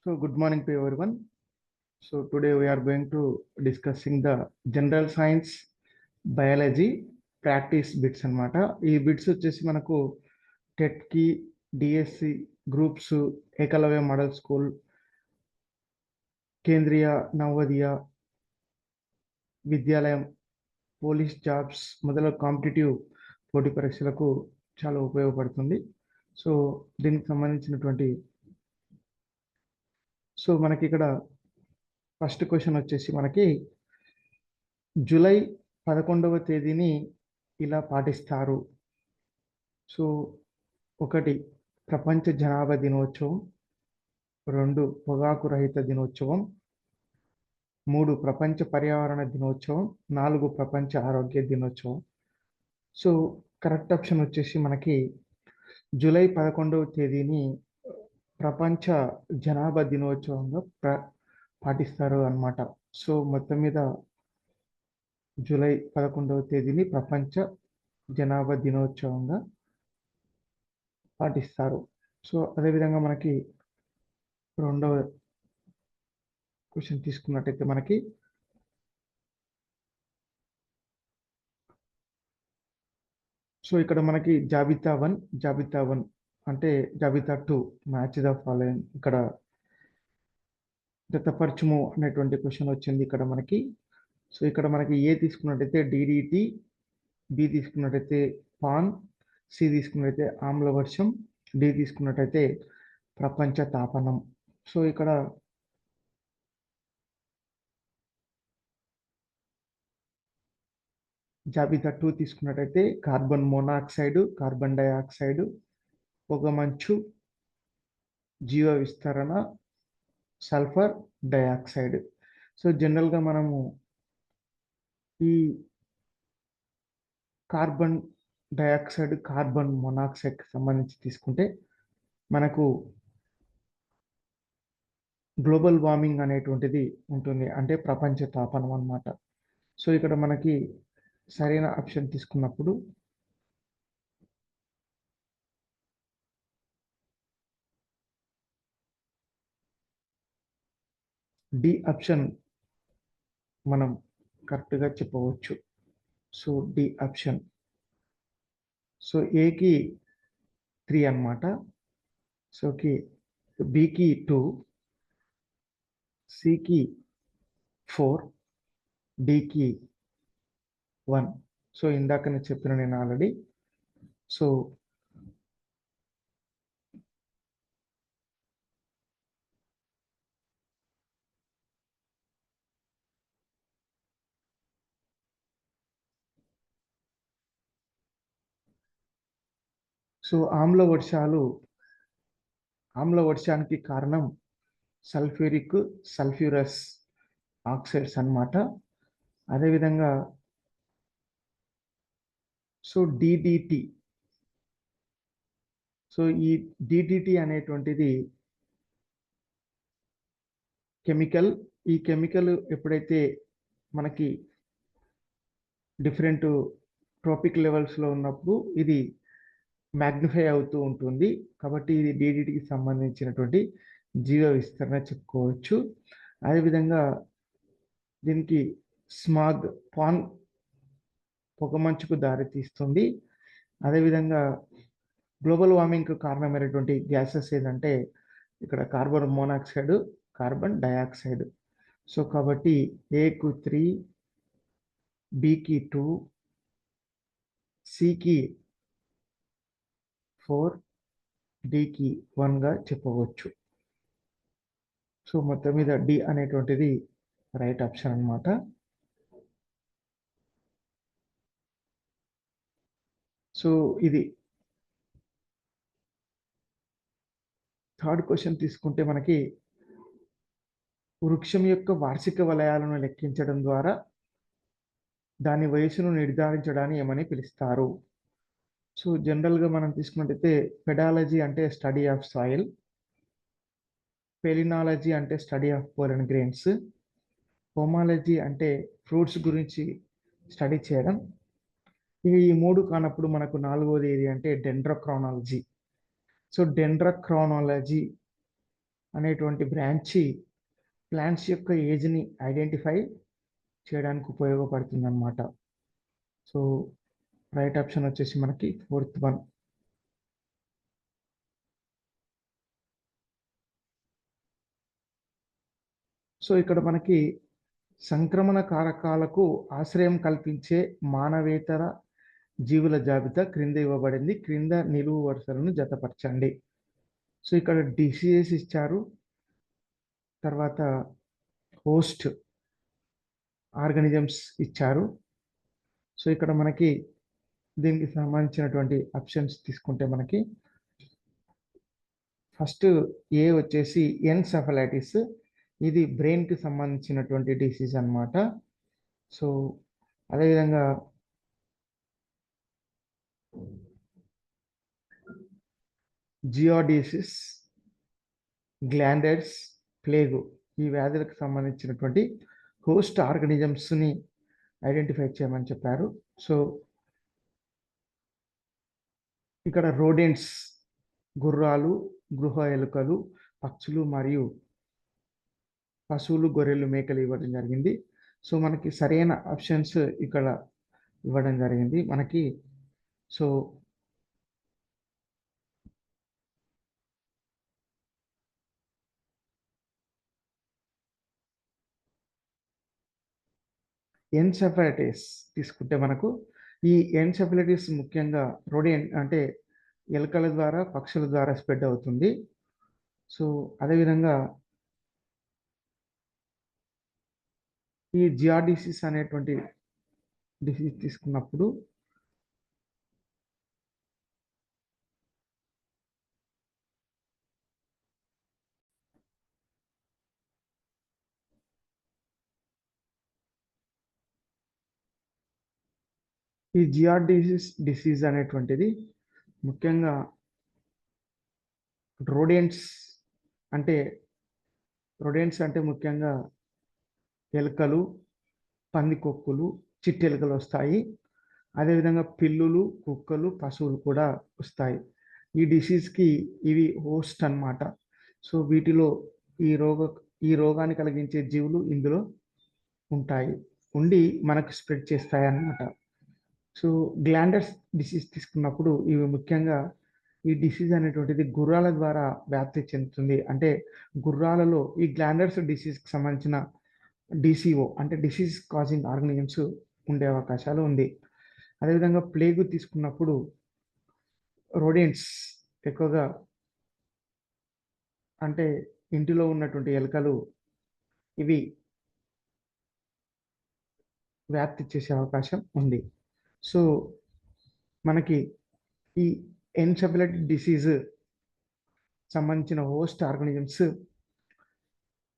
So good morning to everyone. So today we are going to discussing the general science biology practice bits అన్నమాట. ఈ bits వచ్చేసి మనకు టెట్కి, DSC groups, Ekalavya model school, Kendriya Navodaya విద్యాలయం, police jobs మొదలగు competitive పోటీ పరీక్షలకు చాలా ఉపయోగపడుతుంది. సో దీనికి సంబంధించినటువంటి మనకి ఇక్కడ ఫస్ట్ క్వశ్చన్ వచ్చేసి మనకి జూలై 11వ తేదీని ఇలా పాటిస్తారు. సో 1 ప్రపంచ జనాభా దినోత్సవం, 2 పొగాకు రహిత దినోత్సవం, 3 ప్రపంచ పర్యావరణ దినోత్సవం, 4 ప్రపంచ ఆరోగ్య దినోత్సవం. సో కరెక్ట్ ఆప్షన్ వచ్చేసి మనకి జూలై 11వ తేదీని ప్రపంచ జనాభా దినోత్సవంగా పాటిస్తారు అన్నమాట. సో మొత్తం మీద జూలై 11వ తేదీని ప్రపంచ జనాభా దినోత్సవంగా పాటిస్తారు. సో అదేవిధంగా మనకి రెండవ క్వశ్చన్ తీసుకున్నట్టయితే మనకి ఇక్కడ మనకి జాబితా 1 అంటే జాబితా 2 మ్యాచ్ ద ఫాలోయింగ్ ఇక్కడ జతపరచుము అనేటువంటి క్వశ్చన్ వచ్చింది ఇక్కడ మనకి. సో ఇక్కడ మనకి ఏ తీసుకున్నట్టయితే డిడిటి, బి తీసుకున్నట్టయితే పాన్, సి తీసుకున్నట్టయితే ఆమ్ల వర్షం, డి తీసుకున్నట్టయితే ప్రపంచ తాపనం. సో ఇక్కడ జాబితా 2 తీసుకున్నట్టయితే కార్బన్ మోనాక్సైడ్, కార్బన్ డైఆక్సైడ్, పొగమంచు, జీవ విస్తరణ, సల్ఫర్ డైఆక్సైడ్. సో జనరల్గా మనము ఈ కార్బన్ డైఆక్సైడ్, కార్బన్ మోనాక్సైడ్కి సంబంధించి తీసుకుంటే మనకు గ్లోబల్ వార్మింగ్ అనేటువంటిది ఉంటుంది, అంటే ప్రపంచ తాపనం అన్నమాట. సో ఇక్కడ మనకి సరైన ఆప్షన్ తీసుకున్నప్పుడు డి ఆప్షన్ మనం కరెక్ట్గా చెప్పవచ్చు. So D option. సో ఏకి 3 అన్నమాట, సోకి బికి 2, సికి 4, డికి 1. సో ఇందాకనే చెప్పిన నేను ఆల్రెడీ. సో ఆమ్ల వర్షానికి కారణం సల్ఫ్యూరస్ ఆక్సైడ్స్ అన్నమాట. అదేవిధంగా డిడిటి. ఈ డిడిటి అనేటువంటిది కెమికల్. ఈ కెమికల్ ఎప్పుడైతే మనకి డిఫరెంట్ ట్రోపిక్ లెవెల్స్లో ఉన్నప్పుడు ఇది మ్యాగ్నిఫై అవుతూ ఉంటుంది, కాబట్టి ఇది డిడిటికి సంబంధించినటువంటి జీవ విస్తరణ చెప్పుకోవచ్చు. అదేవిధంగా దీనికి స్మాగ్, పాన్, పొగమంచుకు దారితీస్తుంది. అదేవిధంగా గ్లోబల్ వార్మింగ్కు కారణమైనటువంటి గ్యాసెస్ ఏదంటే ఇక్కడ carbon monoxide, carbon dioxide. So కాబట్టి ఏకు 3, బికి 2, సికి 4, డికి 1గా చెప్పవచ్చు. సో మొత్తం మీద డి అనేటువంటిది రైట్ ఆప్షన్ అన్నమాట. సో ఇది థర్డ్ క్వశ్చన్ తీసుకుంటే మనకి వృక్షం యొక్క వార్షిక వలయాలను లెక్కించడం ద్వారా దాని వయసును నిర్ధారించడాన్ని ఏమని పిలుస్తారు? సో జనరల్గా మనం తీసుకున్నట్టయితే పెడాలజీ అంటే స్టడీ ఆఫ్ సాయిల్, పెలినాలజీ అంటే study of pollen grains, pomology అంటే ఫ్రూట్స్ గురించి స్టడీ చేయడం. ఇక ఈ 3 కానప్పుడు మనకు 4వది ఏది అంటే డెండ్రోక్రానాలజీ. సో డెండ్రోక్రానాలజీ అనేటువంటి బ్రాంచి ప్లాంట్స్ యొక్క ఏజ్ని ఐడెంటిఫై చేయడానికి ఉపయోగపడుతుంది అన్నమాట. సో రైట్ ఆప్షన్ వచ్చేసి మనకి 4th వన్. సో ఇక్కడ మనకి సంక్రమణ కారకాలకు ఆశ్రయం కల్పించే మానవేతర జీవుల జాబితా క్రింద ఇవ్వబడింది. క్రింద నిలువు వరుసలను జతపరచండి. సో ఇక్కడ డిసీజెస్ ఇచ్చారు, తర్వాత హోస్ట్ ఆర్గానిజమ్స్ ఇచ్చారు. సో ఇక్కడ మనకి దీనికి సంబంధించినటువంటి ఆప్షన్స్ తీసుకుంటే మనకి ఫస్ట్ ఏ వచ్చేసి ఎన్సెఫలైటిస్. ఇది బ్రెయిన్కి సంబంధించినటువంటి డిసీజ్ అన్నమాట. సో అదేవిధంగా జియాడిసిస్, గ్లాండర్స్, ప్లేగు ఈ వ్యాధులకు సంబంధించినటువంటి హోస్ట్ ఆర్గానిజమ్స్ని ఐడెంటిఫై చేయమని చెప్పారు. సో ఇక్కడ రోడెంట్స్ గుర్రాలు, గృహ ఎలుకలు, పక్షులు మరియు పశువులు, గొర్రెలు, మేకలు ఇవ్వడం జరిగింది. సో మనకి సరైన ఆప్షన్స్ ఇక్కడ ఇవ్వడం జరిగింది మనకి. సో ఎన్సెఫలైటిస్ తీసుకుంటే మనకు ఈ ఎన్సెఫలైటిస్ ముఖ్యంగా రోడెంట్ అంటే ఎలుకల ద్వారా, పక్షుల ద్వారా స్ప్రెడ్ అవుతుంది. సో అదేవిధంగా ఈ జియాడిసిస్ అనేటువంటి డిసీజ్ తీసుకున్నప్పుడు ఈ డిసీజ్ అనేటువంటిది ముఖ్యంగా రోడెంట్స్ అంటే ముఖ్యంగా ఎలుకలు, పందికొక్కులు, చిట్టెలుకలు వస్తాయి. అదేవిధంగా పిల్లులు, కుక్కలు, పశువులు కూడా వస్తాయి. ఈ డిసీజ్కి ఇవి హోస్ట్ అన్నమాట. సో వీటిలో ఈ రోగాన్ని కలిగించే జీవులు ఇందులో ఉండి మనకు స్ప్రెడ్ చేస్తాయి అన్నమాట. సో గ్లాండర్స్ డిసీజ్ తీసుకున్నప్పుడు ఇవి ముఖ్యంగా ఈ డిసీజ్ అనేటువంటిది గుర్రాల ద్వారా వ్యాప్తి చెందుతుంది. అంటే గుర్రాలలో ఈ గ్లాండర్స్ డిసీజ్కి సంబంధించిన డిసిఓ అంటే డిసీజ్ కాజింగ్ ఆర్గానిజమ్స్ ఉండే అవకాశాలు ఉంది. అదేవిధంగా ప్లేగు తీసుకున్నప్పుడు రోడెంట్స్ ఎక్కువగా అంటే ఇంటిలో ఉన్నటువంటి ఎలుకలు ఇవి వ్యాప్తి చేసే అవకాశం ఉంది. సో మనకి ఈ ఎన్సెఫలైటిస్ డిసీజ్ సంబంధించిన హోస్ట్ ఆర్గానిజమ్స్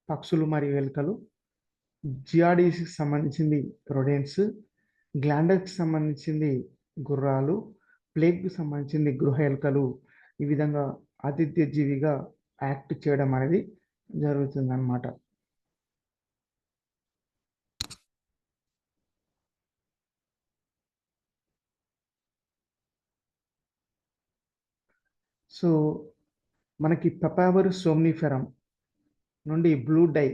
పక్షులు మరియు ఎలుకలు, జియాడిస్కి సంబంధించింది రొడెంట్స్, గ్లాండర్కి సంబంధించింది గుర్రాలు, ప్లేగ్కి సంబంధించింది గృహ ఎలుకలు. ఈ విధంగా ఆతిథ్య జీవిగా యాక్ట్ చేయడం అనేది జరుగుతుంది అన్నమాట. సో మనకి పెపావర్ సోమ్నిఫెరం నుండి బ్లూ డై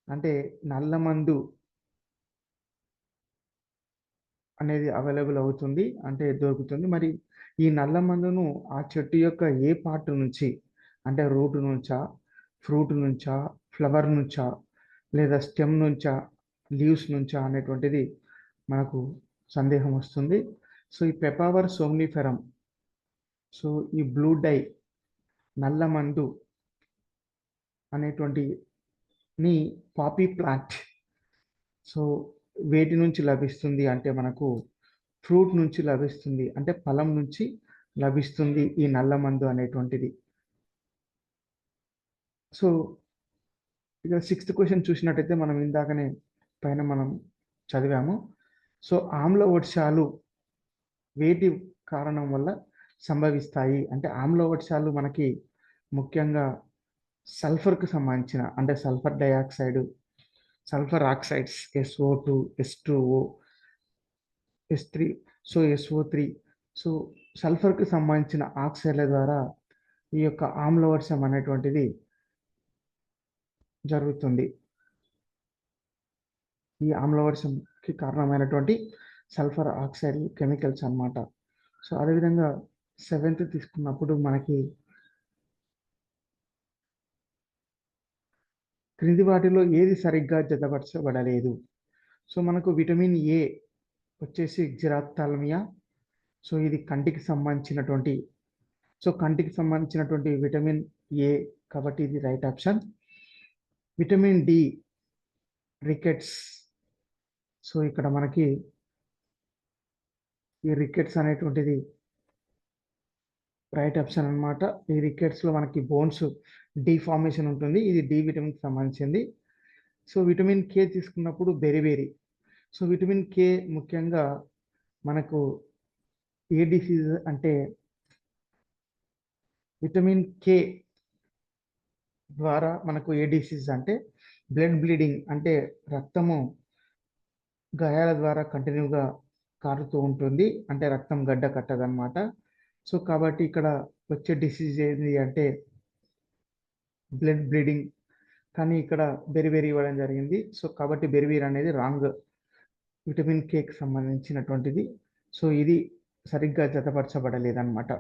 అంటే నల్లమందు అనేది అవైలబుల్ అవుతుంది, అంటే దొరుకుతుంది. మరి ఈ నల్ల మందును ఆ చెట్టు యొక్క ఏ పార్ట్ నుంచి అంటే రూట్ నుంచా, ఫ్రూట్ నుంచా, ఫ్లవర్ నుంచా, లేదా స్టెమ్ నుంచా, లీవ్స్ నుంచా అనేటువంటిది మనకు సందేహం వస్తుంది. సో ఈ పెపావర్ సోమ్నిఫెరం, సో ఈ బ్లూ డై నల్ల మందు అనేటువంటి పాపీ ప్లాంట్ సో వేటి నుంచి లభిస్తుంది అంటే మనకు ఫ్రూట్ నుంచి లభిస్తుంది, అంటే ఫలం నుంచి లభిస్తుంది ఈ నల్ల మందు అనేటువంటిది. సో ఇక 6th క్వశ్చన్ చూసినట్టయితే మనం ఇందాకనే పైన మనం చదివాము. సో ఆమ్ల వర్షాలు వేటి కారణం వల్ల సంభవిస్తాయి అంటే ఆమ్ల వర్షాలు మనకి ముఖ్యంగా సల్ఫర్కు సంబంధించిన అంటే sulphur dioxide, sulphur oxides SO2, H2O, S3, so SO3, so సల్ఫర్కి సంబంధించిన ఆక్సైడ్ల ద్వారా ఈ యొక్క ఆమ్ల వర్షం అనేటువంటిది జరుగుతుంది. ఈ ఆమ్లవర్షంకి కారణమైనటువంటి సల్ఫర్ ఆక్సైడ్ కెమికల్స్ అన్నమాట. సో అదేవిధంగా 7th తీసుకున్నప్పుడు మనకి క్రింది వాటిలో ఏది సరిగ్గా జతపరచబడలేదు. సో మనకు విటమిన్ ఏ వచ్చేసి జిరాప్థాల్మియా. సో ఇది కంటికి సంబంధించినటువంటి విటమిన్ ఏ, కాబట్టి ఇది right option. Vitamin D rickets. So ఇక్కడ మనకి ఈ రికెట్స్ అనేటువంటిది రైట్ ఆప్షన్ అన్నమాట. ఈ రికెట్స్లో మనకి బోన్స్ డిఫార్మేషన్ ఉంటుంది, ఇది డి విటమిన్కి సంబంధించింది. సో విటమిన్ కే తీసుకున్నప్పుడు బెరిబెరి. సో విటమిన్ కే ముఖ్యంగా మనకు ఏ డిసీజ్ అంటే విటమిన్ కే ద్వారా మనకు ఏ డిసీజ్ అంటే బ్లడ్ బ్లీడింగ్, అంటే రక్తము గాయాల ద్వారా కంటిన్యూగా కారుతూ ఉంటుంది, అంటే రక్తం గడ్డ కట్టదనమాట. సో కాబట్టి ఇక్కడ వచ్చే డిసీజ్ ఏంటి అంటే బ్లడ్ బ్లీడింగ్, కానీ ఇక్కడ బెరిబెరి ఇవ్వడం జరిగింది. సో కాబట్టి బెరిబెరి అనేది రాంగ్, విటమిన్ కేకి సంబంధించినటువంటిది. సో ఇది సరిగ్గా జతపరచబడలేదన్నమాట.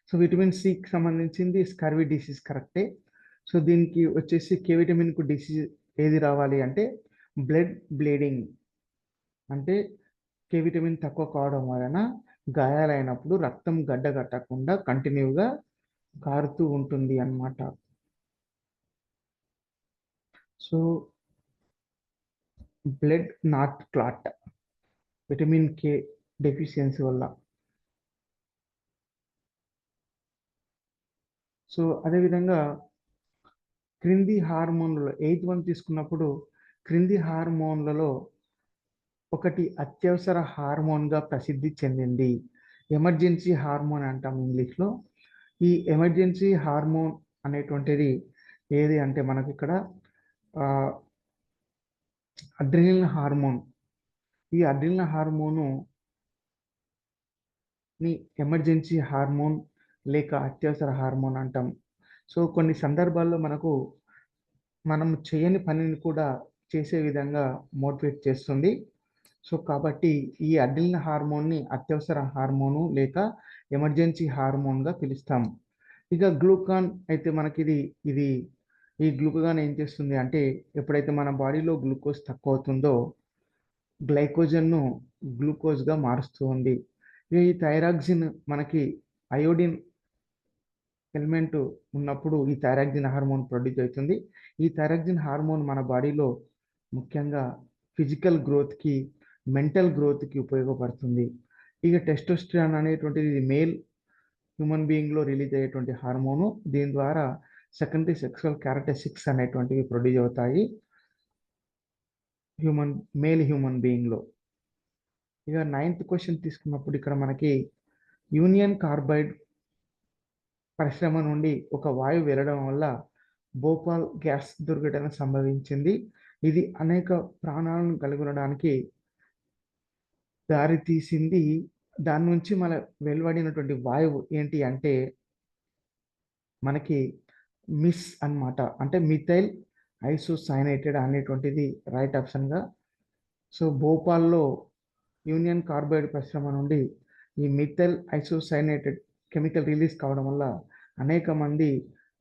సో విటమిన్ సికి సంబంధించింది స్కర్వీ డిసీజ్ కరెక్టే. సో దీనికి వచ్చేసి కే విటమిన్కు డిసీజ్ ఏది రావాలి అంటే బ్లడ్ బ్లీడింగ్, అంటే కే విటమిన్ తక్కువ కావడం వలన గాయాలైనప్పుడు రక్తం గడ్డ కట్టకుండా కంటిన్యూగా కారుతూ ఉంటుంది అన్నమాట. So blood not clot, vitamin K deficiency వల్ల. సో అదేవిధంగా క్రింది హార్మోన్లలో 8th వన్ తీసుకున్నప్పుడు క్రింది హార్మోన్లలో ఒకటి అత్యవసర హార్మోన్గా ప్రసిద్ధి చెందింది. ఎమర్జెన్సీ హార్మోన్ అంటాం ఇంగ్లీష్లో. ఈ ఎమర్జెన్సీ హార్మోన్ అనేటువంటిది ఏది అంటే మనకి ఇక్కడ అడ్రినల్ హార్మోన్. ఈ అడ్రినల్ హార్మోను ని ఎమర్జెన్సీ హార్మోన్ లేక అత్యవసర హార్మోన్ అంటాం. సో కొన్ని సందర్భాల్లో మనం చేయని పనిని కూడా చేసే విధంగా మోటివేట్ చేస్తుంది. సో కాబట్టి ఈ అడ్రినల్ హార్మోన్ని అత్యవసర హార్మోను లేక ఎమర్జెన్సీ హార్మోన్గా పిలుస్తాం. ఇక గ్లూకాన్ అయితే మనకి ఈ గ్లూకాన్ ఏం చేస్తుంది అంటే ఎప్పుడైతే మన బాడీలో గ్లూకోజ్ తక్కువ అవుతుందో గ్లైకోజన్ను గ్లూకోజ్గా మారుస్తుంది. ఈ థైరాక్సిన్ మనకి అయోడిన్ ఎలిమెంట్ ఉన్నప్పుడు ఈ థైరాక్సిన్ హార్మోన్ ప్రొడ్యూస్ అవుతుంది. ఈ థైరాక్సిన్ హార్మోన్ మన బాడీలో ముఖ్యంగా ఫిజికల్ గ్రోత్కి, మెంటల్ గ్రోత్కి ఉపయోగపడుతుంది. ఇక టెస్టోస్టిరాన్ అనేటువంటిది మేల్ హ్యూమన్ బీయింగ్లో రిలీజ్ అయ్యేటువంటి హార్మోను. దీని ద్వారా సెకండరీ సెక్సువల్ క్యారెక్టరిస్టిక్స్ అనేటువంటివి ప్రొడ్యూస్ అవుతాయి మేల్ హ్యూమన్ బీయింగ్లో. ఇక 9th క్వశ్చన్ తీసుకున్నప్పుడు ఇక్కడ మనకి యూనియన్ కార్బైడ్ పరిశ్రమ నుండి ఒక వాయువు వెళ్ళడం వల్ల భోపాల్ గ్యాస్ దుర్ఘటన సంభవించింది. ఇది అనేక ప్రాణాలను కలుగొనడానికి దారి తీసింది. దాని నుంచి మన వెలువడినటువంటి వాయువు ఏంటి అంటే మనకి మిస్ అన్నమాట, అంటే మిథైల్ ఐసోసైనేటెడ్ అనేటువంటిది రైట్ ఆప్షన్గా. సో భోపాల్లో యూనియన్ కార్బైడ్ పరిశ్రమ నుండి ఈ మిథైల్ ఐసోసైనేటెడ్ కెమికల్ రిలీజ్ కావడం వల్ల అనేక మంది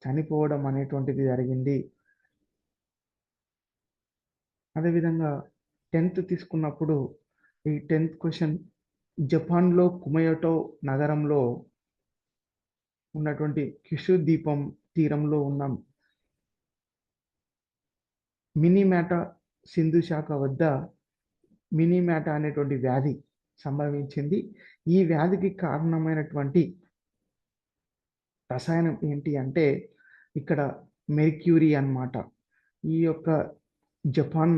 చనిపోవడం అనేటువంటిది జరిగింది. అదేవిధంగా 10th తీసుకున్నప్పుడు ఈ 10th క్వశ్చన్ జపాన్లో కుమయోటో నగరంలో ఉన్నటువంటి క్యుషు ద్వీపం తీరంలో ఉన్న మినిమాటా సింధు శాఖ వద్ద మినిమాటా అనేటువంటి వ్యాధి సంభవించింది. ఈ వ్యాధికి కారణమైనటువంటి రసాయనం ఏంటి అంటే ఇక్కడ మెర్క్యూరీ అన్నమాట. ఈ యొక్క జపాన్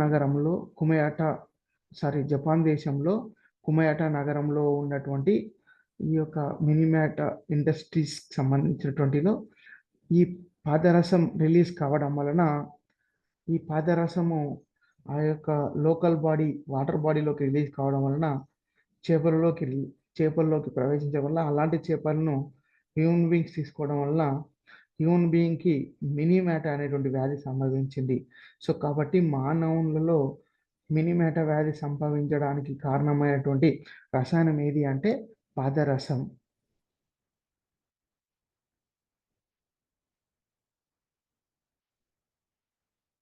దేశంలో కుమయాటా నగరంలో ఉన్నటువంటి ఈ యొక్క మినిమాటా ఇండస్ట్రీస్ సంబంధించినటువంటిలో ఈ పాదరసం రిలీజ్ కావడం వలన ఈ పాదరసము ఆ యొక్క లోకల్ బాడీ వాటర్ బాడీలోకి రిలీజ్ కావడం వలన చేపల్లోకి ప్రవేశించడం వల్ల అలాంటి చేపలను హ్యూమన్ బీయింగ్స్ తీసుకోవడం వల్ల హ్యూమన్ బీయింగ్కి మినీమాటా అనేటువంటి వ్యాధి సంభవించింది. సో కాబట్టి మానవులలో మినీమాటా వ్యాధి సంభవించడానికి కారణమైనటువంటి రసాయనం ఏది అంటే పాదరసం.